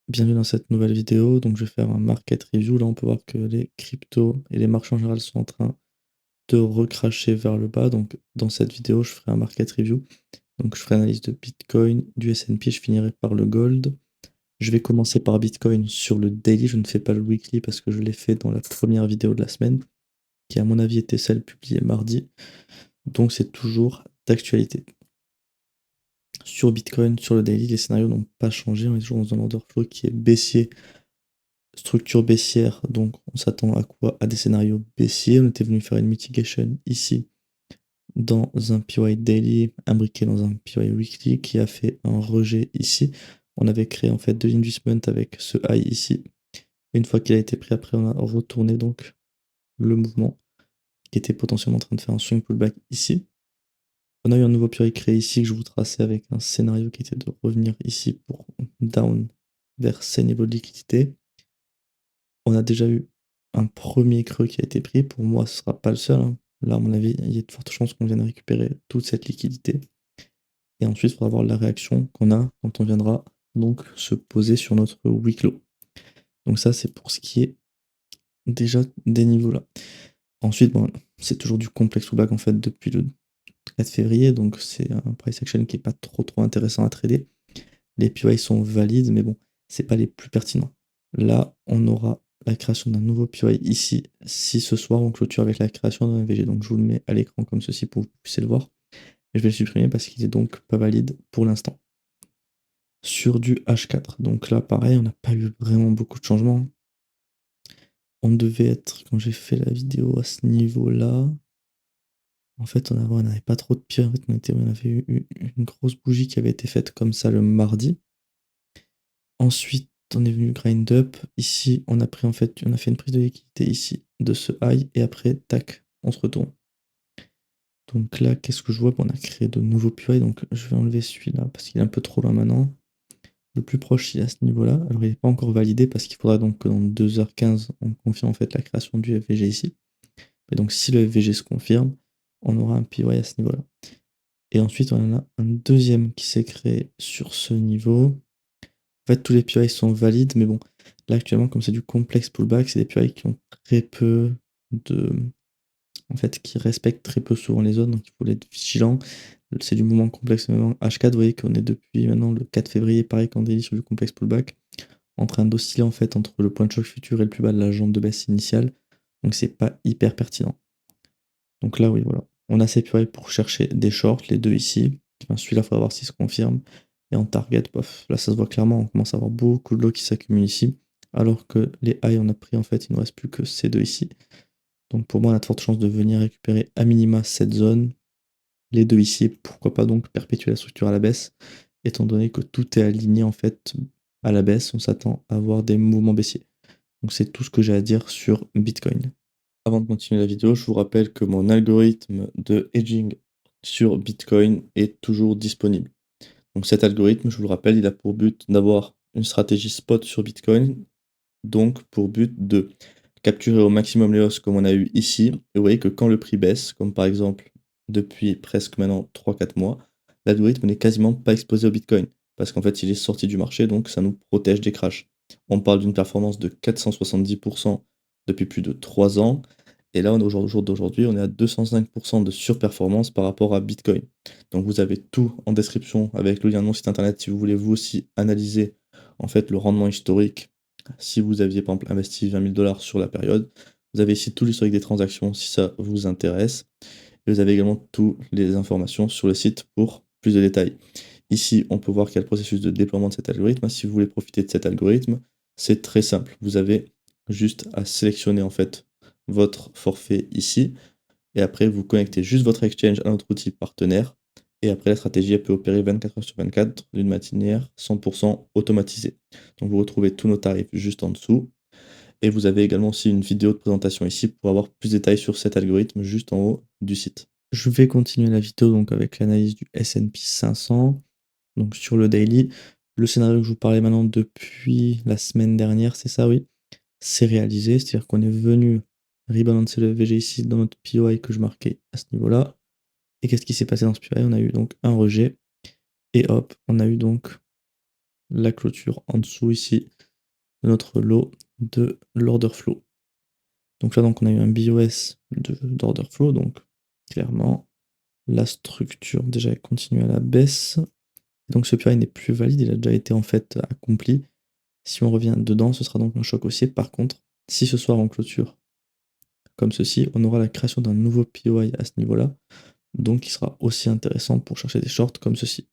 Bienvenue dans cette nouvelle vidéo. Donc, je vais faire un market review. Là, on peut voir que les cryptos et les marchés en général sont en train de recracher vers le bas. Donc, dans cette vidéo, je ferai un market review. Donc, je ferai analyse de Bitcoin, du S&P. Je finirai par le gold. Je vais commencer par Bitcoin sur le daily. Je ne fais pas le weekly parce que je l'ai fait dans la première vidéo de la semaine, qui à mon avis était celle publiée mardi. Donc, c'est toujours d'actualité. Sur Bitcoin, sur le daily, les scénarios n'ont pas changé. On est toujours dans un order flow qui est baissier. Structure baissière, donc on s'attend à quoi? À des scénarios baissiers. On était venu faire une mitigation ici dans un PY daily imbriqué dans un PY weekly qui a fait un rejet ici. On avait créé en fait de l'investment avec ce high ici. Et une fois qu'il a été pris, après on a retourné donc le mouvement qui était potentiellement en train de faire un swing pullback ici. On a eu un nouveau PY créé ici que je vous traçais avec un scénario qui était de revenir ici pour down vers ces niveaux de liquidité. On a déjà eu un premier creux qui a été pris. Pour moi, ce sera pas le seul, hein. Là, à mon avis, il y a de fortes chances qu'on vienne récupérer toute cette liquidité. Et ensuite, il faudra voir la réaction qu'on a quand on viendra donc se poser sur notre week low. Donc ça, c'est pour ce qui est déjà des niveaux là. Ensuite, bon, c'est toujours du complexe pullback en fait depuis le 4 février. Donc c'est un price action qui est pas trop intéressant à trader. Les PY sont valides, mais bon, c'est pas les plus pertinents. Là, on aura la création d'un nouveau PY ici, si ce soir on clôture avec la création d'un VG. Donc je vous le mets à l'écran comme ceci pour que vous puissiez le voir. Et je vais le supprimer parce qu'il est donc pas valide pour l'instant. Sur du H4, donc là pareil, on n'a pas eu vraiment beaucoup de changements. On devait être, quand j'ai fait la vidéo à ce niveau-là, en fait on n'avait pas trop de pire. En fait, on avait eu une grosse bougie qui avait été faite comme ça le mardi. Ensuite, on est venu grind up. Ici, on a pris en fait, on a fait une prise de liquidité ici de ce high et après, tac, on se retourne. Donc là, qu'est-ce que je vois? On a créé de nouveaux PY, donc je vais enlever celui-là parce qu'il est un peu trop loin maintenant. Le plus proche, il est à ce niveau-là. Alors, il n'est pas encore validé parce qu'il faudra donc que dans 2h15, on confirme en fait la création du FVG ici. Et donc, si le FVG se confirme, on aura un PY à ce niveau-là. Et ensuite, on en a un deuxième qui s'est créé sur ce niveau. En fait, tous les PY sont valides, mais bon, là actuellement, comme c'est du complexe pullback, c'est des PY qui ont très peu de. En fait, qui respectent très peu souvent les zones, donc il faut être vigilant. C'est du mouvement complexe. Maintenant, H4, vous voyez qu'on est depuis maintenant le 4 février, pareil qu'en daily sur du complexe pullback, en train d'osciller en fait entre le point de choc futur et le plus bas de la jambe de baisse initiale. Donc c'est pas hyper pertinent. Donc là, oui, voilà. On a ces PY pour chercher des shorts, les deux ici. Enfin, celui-là, il faudra voir s'il se confirme. Et en target, pof, là ça se voit clairement, on commence à avoir beaucoup de lots qui s'accumulent ici. Alors que les highs, on a pris en fait, il ne nous reste plus que ces deux ici. Donc pour moi, on a de fortes chances de venir récupérer à minima cette zone. Les deux ici, pourquoi pas donc perpétuer la structure à la baisse, étant donné que tout est aligné en fait à la baisse, on s'attend à avoir des mouvements baissiers. Donc c'est tout ce que j'ai à dire sur Bitcoin. Avant de continuer la vidéo, je vous rappelle que mon algorithme de hedging sur Bitcoin est toujours disponible. Donc cet algorithme, je vous le rappelle, il a pour but d'avoir une stratégie spot sur Bitcoin, donc pour but de capturer au maximum les hausses comme on a eu ici. Et vous voyez que quand le prix baisse, comme par exemple depuis presque maintenant 3-4 mois, l'algorithme n'est quasiment pas exposé au Bitcoin, parce qu'en fait il est sorti du marché, donc ça nous protège des crashs. On parle d'une performance de 470% depuis plus de 3 ans. Et là, au jour d'aujourd'hui, on est à 205% de surperformance par rapport à Bitcoin. Donc vous avez tout en description avec le lien de mon site internet si vous voulez vous aussi analyser en fait le rendement historique si vous aviez par exemple investi 20 000 dollars sur la période. Vous avez ici tout l'historique des transactions si ça vous intéresse. Et vous avez également toutes les informations sur le site pour plus de détails. Ici, on peut voir qu'il y a le processus de déploiement de cet algorithme. Si vous voulez profiter de cet algorithme, c'est très simple. Vous avez juste à sélectionner en fait votre forfait ici. Et après, vous connectez juste votre exchange à notre outil partenaire. Et après, la stratégie elle peut opérer 24 heures sur 24 d'une manière 100% automatisée. Donc, vous retrouvez tous nos tarifs juste en dessous. Et vous avez également aussi une vidéo de présentation ici pour avoir plus de détails sur cet algorithme juste en haut du site. Je vais continuer la vidéo donc avec l'analyse du S&P 500. Donc sur le daily, le scénario que je vous parlais maintenant depuis la semaine dernière, c'est ça, oui, c'est réalisé. C'est-à-dire qu'on est venu rebalancer le VG ici dans notre POI que je marquais à ce niveau-là. Et qu'est-ce qui s'est passé dans ce POI? On a eu donc un rejet. Et hop, on a eu donc la clôture en dessous ici de notre lot de l'order flow. Donc là, donc, on a eu un BOS d'order flow, donc clairement, la structure déjà elle continue à la baisse. Donc ce POI n'est plus valide, il a déjà été en fait accompli. Si on revient dedans, ce sera donc un choc haussier. Par contre, si ce soir on clôture comme ceci, on aura la création d'un nouveau POI à ce niveau-là, donc qui sera aussi intéressant pour chercher des shorts comme ceci.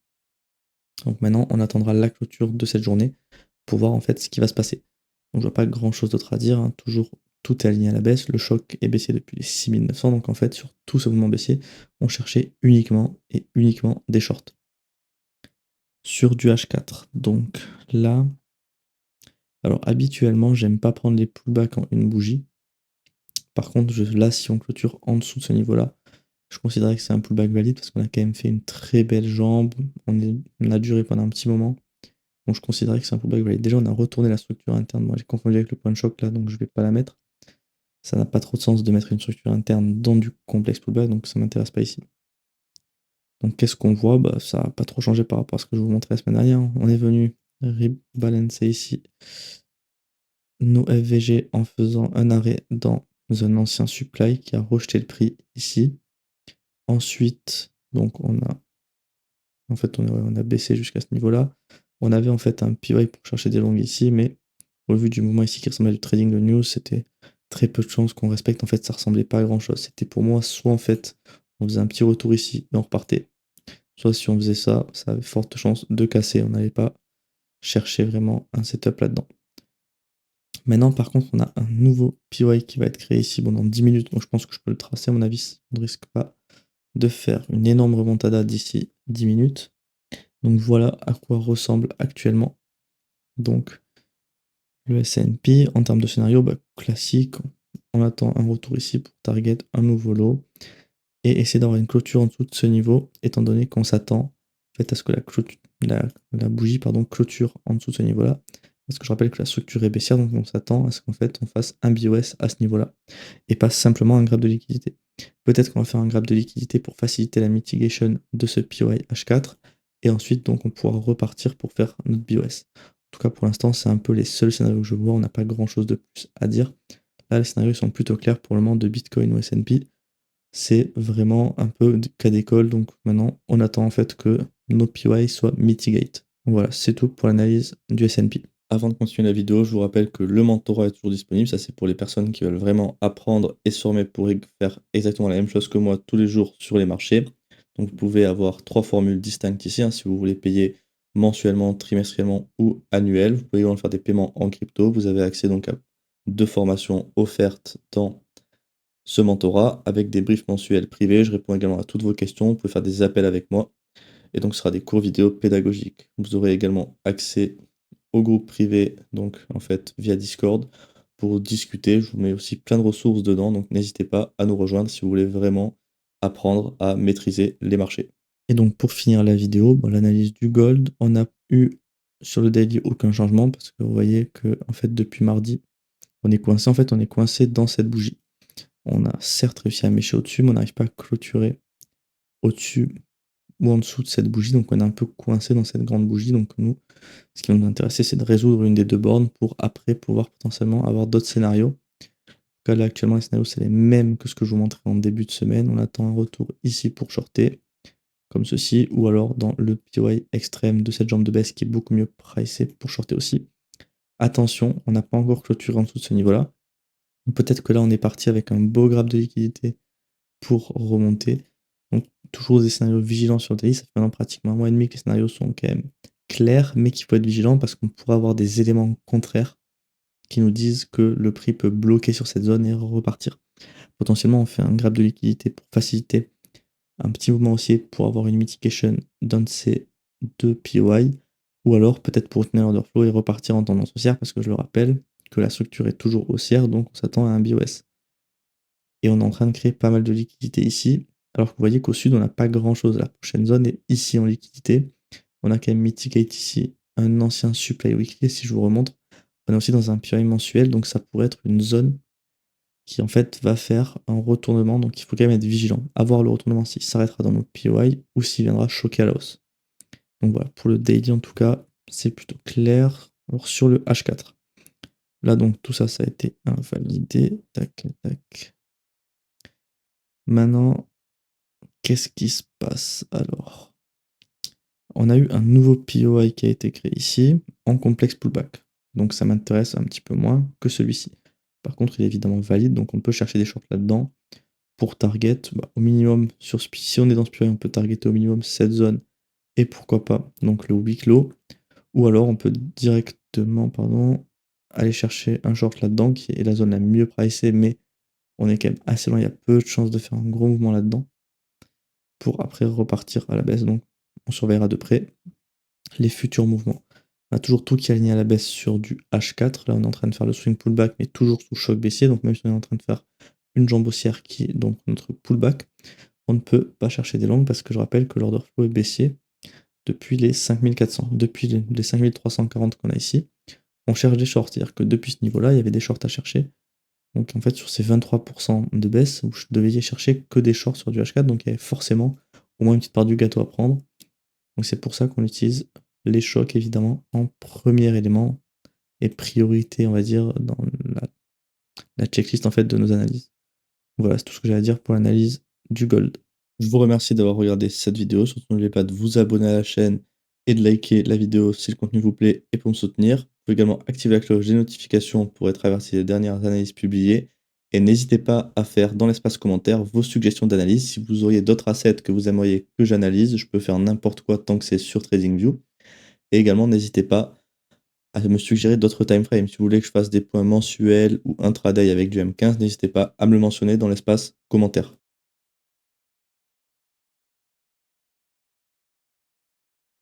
Donc maintenant, on attendra la clôture de cette journée pour voir en fait ce qui va se passer. Donc je vois pas grand chose d'autre à dire, hein. Toujours tout est aligné à la baisse, le choc est baissier depuis les 6900, donc en fait sur tout ce mouvement baissier, on cherchait uniquement et uniquement des shorts. Sur du H4, donc là, alors habituellement j'aime pas prendre les pullbacks en une bougie. Par contre, là si on clôture en dessous de ce niveau-là, je considérais que c'est un pullback valide parce qu'on a quand même fait une très belle jambe, on a duré pendant un petit moment. Donc je considérais que c'est un pullback valide. Déjà, on a retourné la structure interne. Moi, j'ai confondu avec le point de choc là, donc je vais pas la mettre. Ça n'a pas trop de sens de mettre une structure interne dans du complexe pullback, donc ça m'intéresse pas ici. Donc qu'est-ce qu'on voit? Bah, ça n'a pas trop changé par rapport à ce que je vous montrais la semaine dernière. On est venu rebalancer ici nos FVG en faisant un arrêt dans un ancien supply qui a rejeté le prix ici. Ensuite, donc on a baissé jusqu'à ce niveau-là. On avait en fait un PY pour chercher des longues ici, mais au vu du mouvement ici qui ressemblait à du trading de news, c'était très peu de chances qu'on respecte. En fait, ça ressemblait pas à grand chose. C'était pour moi, soit en fait, on faisait un petit retour ici et on repartait. Soit si on faisait ça, ça avait forte chance de casser. On n'allait pas chercher vraiment un setup là-dedans. Maintenant, par contre, on a un nouveau PY qui va être créé ici dans 10 minutes. Donc je pense que je peux le tracer. À mon avis, on ne risque pas de faire une énorme remontada d'ici 10 minutes. Donc voilà à quoi ressemble actuellement donc le S&P en termes de scénario classique. On attend un retour ici pour target un nouveau lot et essayer d'avoir une clôture en dessous de ce niveau, étant donné qu'on s'attend en fait à ce que la bougie clôture en dessous de ce niveau-là. Parce que je rappelle que la structure est baissière, donc on s'attend à ce qu'en fait on fasse un BOS à ce niveau-là et pas simplement un grab de liquidité. Peut-être qu'on va faire un grab de liquidité pour faciliter la mitigation de ce POI H4 et ensuite donc on pourra repartir pour faire notre BOS. En tout cas pour l'instant c'est un peu les seuls scénarios que je vois, on n'a pas grand chose de plus à dire. Là les scénarios sont plutôt clairs pour le moment de Bitcoin ou S&P. C'est vraiment un peu cas d'école, donc maintenant on attend en fait que nos POI soient mitigate. Voilà, c'est tout pour l'analyse du S&P. Avant de continuer la vidéo, je vous rappelle que le mentorat est toujours disponible. Ça, c'est pour les personnes qui veulent vraiment apprendre et se former pour faire exactement la même chose que moi tous les jours sur les marchés. Donc, vous pouvez avoir 3 formules distinctes ici, hein, si vous voulez payer mensuellement, trimestriellement ou annuel. Vous pouvez également faire des paiements en crypto. Vous avez accès donc à 2 formations offertes dans ce mentorat avec des briefs mensuels privés. Je réponds également à toutes vos questions. Vous pouvez faire des appels avec moi. Et donc, ce sera des cours vidéo pédagogiques. Vous aurez également accès au groupe privé, donc en fait via Discord, pour discuter. Je vous mets aussi plein de ressources dedans, donc n'hésitez pas à nous rejoindre si vous voulez vraiment apprendre à maîtriser les marchés. Et donc pour finir la vidéo, l'analyse du gold, on a eu sur le daily aucun changement parce que vous voyez que en fait depuis mardi, on est coincé. En fait, on est coincé dans cette bougie. On a certes réussi à mêcher au-dessus, mais on n'arrive pas à clôturer au-dessus ou en dessous de cette bougie, donc on est un peu coincé dans cette grande bougie. Donc nous, ce qui va nous intéresser, c'est de résoudre une des deux bornes pour après pouvoir potentiellement avoir d'autres scénarios. En tout cas, là actuellement les scénarios c'est les mêmes que ce que je vous montrais en début de semaine. On attend un retour ici pour shorter, comme ceci, ou alors dans le PY extrême de cette jambe de baisse qui est beaucoup mieux pricé pour shorter aussi. Attention, on n'a pas encore clôturé en dessous de ce niveau-là. Peut-être que là on est parti avec un beau graphe de liquidité pour remonter. Donc toujours des scénarios vigilants sur le daily. Ça fait maintenant pratiquement un mois et demi que les scénarios sont quand même clairs, mais qu'il faut être vigilant parce qu'on pourrait avoir des éléments contraires qui nous disent que le prix peut bloquer sur cette zone et repartir. Potentiellement, on fait un graphe de liquidité pour faciliter un petit mouvement haussier pour avoir une mitigation d'un de ces deux POI, ou alors peut-être pour retenir l'order flow et repartir en tendance haussière parce que je le rappelle que la structure est toujours haussière, donc on s'attend à un BOS. Et on est en train de créer pas mal de liquidités ici, alors que vous voyez qu'au sud, on n'a pas grand-chose. La prochaine zone est ici en liquidité. On a quand même mitigate ici un ancien supply weekly, si je vous remontre. On est aussi dans un POI mensuel, donc ça pourrait être une zone qui en fait va faire un retournement, donc il faut quand même être vigilant, à voir le retournement s'il s'arrêtera dans notre POI ou s'il viendra choquer à la hausse. Donc voilà, pour le daily en tout cas, c'est plutôt clair. Alors sur le H4, Là, donc tout ça, ça a été invalidé. Tac, tac. Maintenant, qu'est-ce qui se passe alors? On a eu un nouveau POI qui a été créé ici, en complexe pullback. Donc ça m'intéresse un petit peu moins que celui-ci. Par contre, il est évidemment valide, donc on peut chercher des shorts là-dedans. Pour target, au minimum, si on est dans ce POI, on peut targeter au minimum cette zone, et pourquoi pas, donc le weak low. Ou alors on peut directement, aller chercher un short là-dedans, qui est la zone la mieux pricée, mais on est quand même assez loin, il y a peu de chances de faire un gros mouvement là-dedans, pour après repartir à la baisse. Donc on surveillera de près les futurs mouvements. On a toujours tout qui est aligné à la baisse sur du H4. Là, on est en train de faire le swing pullback, mais toujours sous choc baissier. Donc, même si on est en train de faire une jambe haussière qui est donc notre pullback, on ne peut pas chercher des longues parce que je rappelle que l'order flow est baissier depuis les 5400, depuis les 5340 qu'on a ici. On cherche des shorts, c'est-à-dire que depuis ce niveau-là, il y avait des shorts à chercher. Donc, en fait, sur ces 23% de baisse, où je devais y chercher que des shorts sur du H4, donc il y avait forcément au moins une petite part du gâteau à prendre. Donc c'est pour ça qu'on utilise les chocs évidemment en premier élément et priorité on va dire dans la checklist en fait de nos analyses. Voilà, c'est tout ce que j'ai à dire pour l'analyse du gold. Je vous remercie d'avoir regardé cette vidéo, surtout n'oubliez pas de vous abonner à la chaîne et de liker la vidéo si le contenu vous plaît et pour me soutenir. Vous pouvez également activer la cloche des notifications pour être averti des dernières analyses publiées. Et n'hésitez pas à faire dans l'espace commentaire vos suggestions d'analyse. Si vous auriez d'autres assets que vous aimeriez que j'analyse, je peux faire n'importe quoi tant que c'est sur TradingView. Et également, n'hésitez pas à me suggérer d'autres timeframes. Si vous voulez que je fasse des points mensuels ou intraday avec du M15, n'hésitez pas à me le mentionner dans l'espace commentaire.